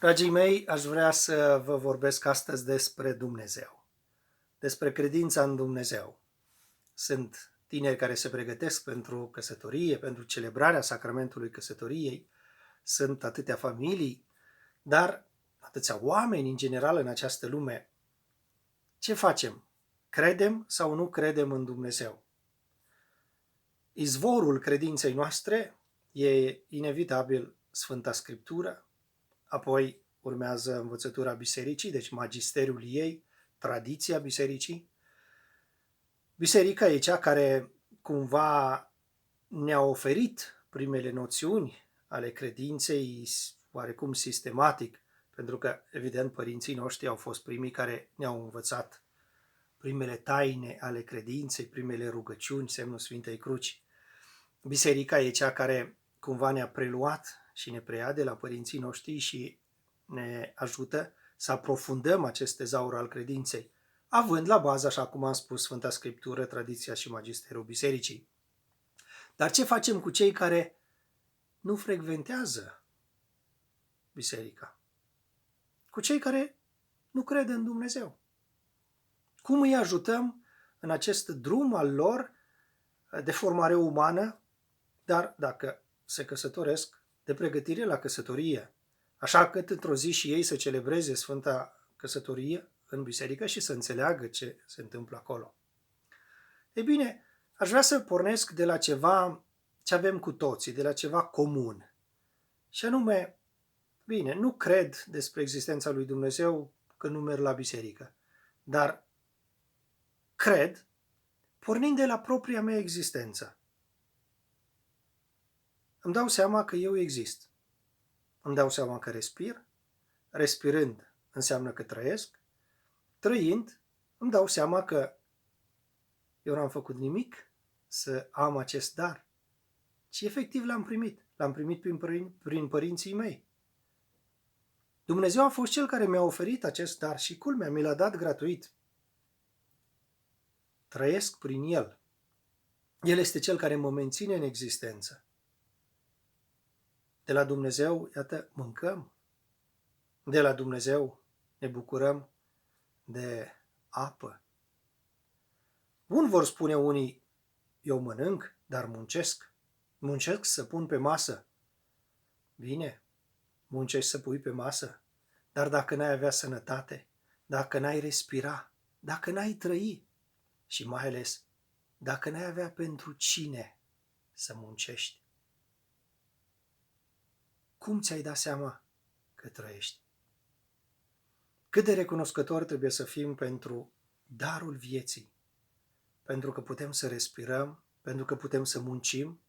Dragii mei, aș vrea să vă vorbesc astăzi despre Dumnezeu, despre credința în Dumnezeu. Sunt tineri care se pregătesc pentru căsătorie, pentru celebrarea sacramentului căsătoriei, sunt atâtea familii, dar atâția oameni în general în această lume. Ce facem? Credem sau nu credem în Dumnezeu? Izvorul credinței noastre e inevitabil Sfânta Scriptură, apoi urmează învățătura bisericii, deci magisteriul ei, tradiția bisericii. Biserica e cea care cumva ne-a oferit primele noțiuni ale credinței oarecum sistematic, pentru că, evident, părinții noștri au fost primii care ne-au învățat primele taine ale credinței, primele rugăciuni, semnul Sfintei Cruci. Biserica e cea care cumva ne-a preluat și ne preia de la părinții noștri și ne ajută să aprofundăm acest tezaur al credinței, având la bază, așa cum am spus, Sfânta Scriptură, tradiția și magisteriul bisericii. Dar ce facem cu cei care nu frecventează biserica? Cu cei care nu cred în Dumnezeu? Cum îi ajutăm în acest drum al lor de formare umană, dar dacă se căsătoresc, de pregătire la căsătorie, așa că într-o zi și ei să celebreze Sfânta Căsătorie în biserică și să înțeleagă ce se întâmplă acolo. Ei bine, aș vrea să pornesc de la ceva ce avem cu toții, de la ceva comun. Și anume, bine, nu cred despre existența lui Dumnezeu că nu merg la biserică, dar cred pornind de la propria mea existență. Îmi dau seama că eu exist. Îmi dau seama că respir. Respirând înseamnă că trăiesc. Trăind, îmi dau seama că eu n-am făcut nimic să am acest dar, ci efectiv l-am primit. L-am primit prin părinții mei. Dumnezeu a fost Cel care mi-a oferit acest dar și culmea, mi l-a dat gratuit. Trăiesc prin El. El este Cel care mă menține în existență. De la Dumnezeu, iată, mâncăm. De la Dumnezeu ne bucurăm de apă. Bun, vor spune unii, eu mănânc, dar muncesc. Muncesc să pun pe masă. Bine, muncești să pui pe masă, dar dacă n-ai avea sănătate, dacă n-ai respira, dacă n-ai trăi și mai ales dacă n-ai avea pentru cine să muncești, cum ți-ai dat seama că trăiești? Cât de recunoscători trebuie să fim pentru darul vieții, pentru că putem să respirăm, pentru că putem să muncim,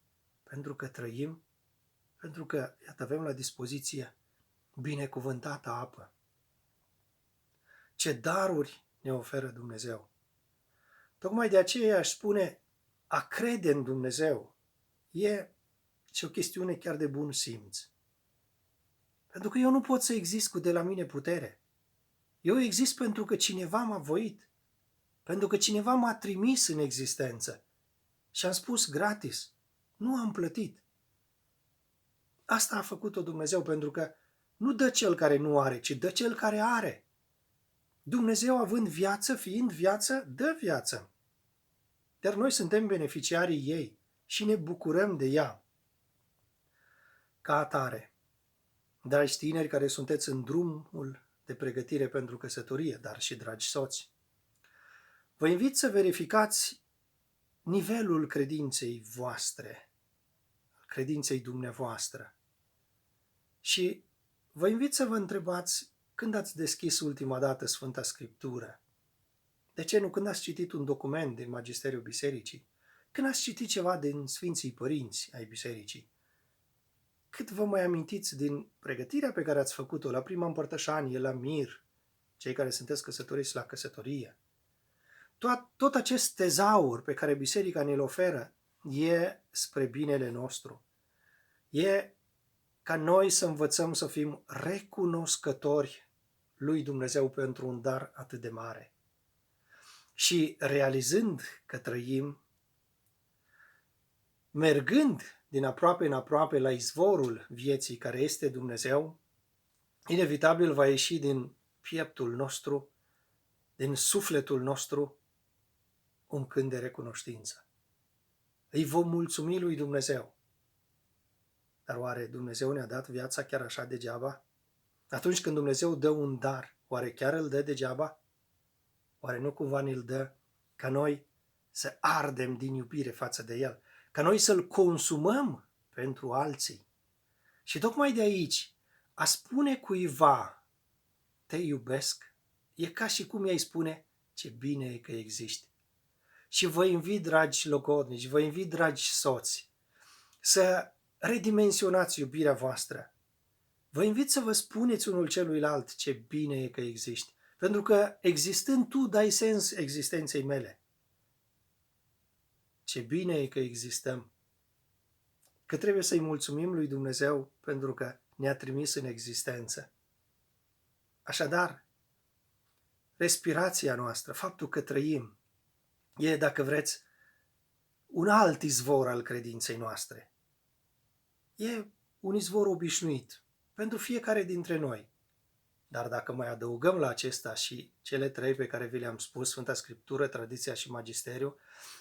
pentru că trăim, pentru că, iată, avem la dispoziție binecuvântată apă. Ce daruri ne oferă Dumnezeu! Tocmai de aceea aș spune, a crede în Dumnezeu e o chestiune chiar de bun simț. Pentru că eu nu pot să exist cu de la mine putere. Eu exist pentru că cineva m-a voit, pentru că cineva m-a trimis în existență și am spus gratis, nu am plătit. Asta a făcut-o Dumnezeu, pentru că nu dă cel care nu are, ci dă cel care are. Dumnezeu, având viață, fiind viață, dă viață. Dar noi suntem beneficiarii ei și ne bucurăm de ea. Ca atare, dragi tineri care sunteți în drumul de pregătire pentru căsătorie, dar și dragi soți, vă invit să verificați nivelul credinței voastre, credinței dumneavoastră. Și vă invit să vă întrebați când ați deschis ultima dată Sfânta Scriptură. De ce nu când ați citit un document din Magisteriul Bisericii? Când ați citit ceva din Sfinții Părinți ai Bisericii? Cât vă mai amintiți din pregătirea pe care ați făcut-o la prima împărtășanie, la mir, cei care sunteți căsătoriți la căsătorie? Tot acest tezaur pe care Biserica ne-l oferă e spre binele nostru. E ca noi să învățăm să fim recunoscători lui Dumnezeu pentru un dar atât de mare. Și realizând că trăim, mergând din aproape în aproape la izvorul vieții care este Dumnezeu, inevitabil va ieși din pieptul nostru, din sufletul nostru, un cânt de recunoștință. Îi vom mulțumi lui Dumnezeu. Dar oare Dumnezeu ne-a dat viața chiar așa degeaba? Atunci când Dumnezeu dă un dar, oare chiar îl dă degeaba? Oare nu cumva ne-l dă ca noi să ardem din iubire față de El, ca noi să-l consumăm pentru alții? Și tocmai de aici, a spune cuiva, te iubesc, e ca și cum i-ai spune, ce bine e că existi. Și vă invit, dragi logodnici, vă invit, dragi soți, să redimensionați iubirea voastră. Vă invit să vă spuneți unul celuilalt ce bine e că existi, pentru că existând tu dai sens existenței mele. Ce bine e că existăm, că trebuie să-i mulțumim lui Dumnezeu pentru că ne-a trimis în existență. Așadar, respirația noastră, faptul că trăim, e, dacă vreți, un alt izvor al credinței noastre. E un izvor obișnuit pentru fiecare dintre noi. Dar dacă mai adăugăm la acesta și cele trei pe care vi le-am spus, Sfânta Scriptură, tradiția și magisteriu,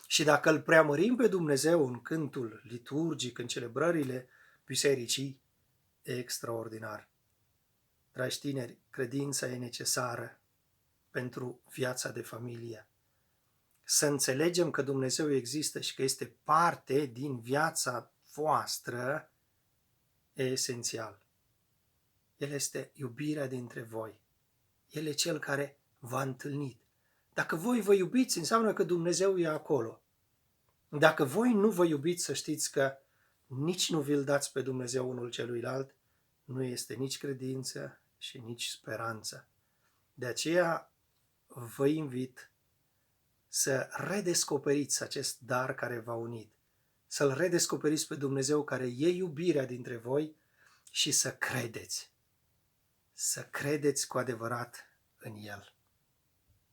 și dacă îl preamărim pe Dumnezeu în cântul liturgic, în celebrările bisericii, e extraordinar. Dragi tineri, credința e necesară pentru viața de familie. Să înțelegem că Dumnezeu există și că este parte din viața voastră e esențial. El este iubirea dintre voi. El e cel care v-a întâlnit. Dacă voi vă iubiți, înseamnă că Dumnezeu e acolo. Dacă voi nu vă iubiți, să știți că nici nu vi-l dați pe Dumnezeu unul celuilalt, nu este nici credință și nici speranță. De aceea vă invit să redescoperiți acest dar care v-a unit, să-L redescoperiți pe Dumnezeu care e iubirea dintre voi și să credeți cu adevărat în El.